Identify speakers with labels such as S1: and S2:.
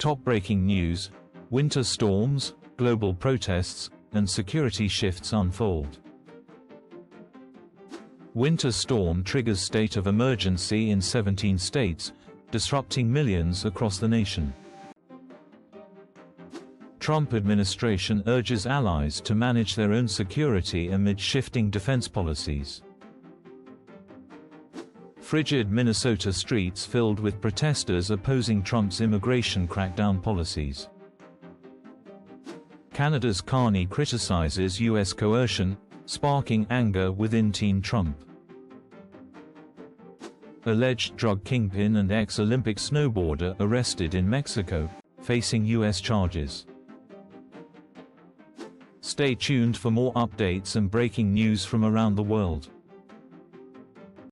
S1: Top breaking news: winter storms, global protests, and security shifts unfold. Winter storm triggers state of emergency in 17 states, disrupting millions across the nation. Trump administration urges allies to manage their own security amid shifting defense policies. Frigid Minnesota streets filled with protesters opposing Trump's immigration crackdown policies. Canada's Carney criticizes U.S. coercion, sparking anger within Team Trump. Alleged drug kingpin and ex-Olympic snowboarder arrested in Mexico, facing U.S. charges. Stay tuned for more updates and breaking news from around the world.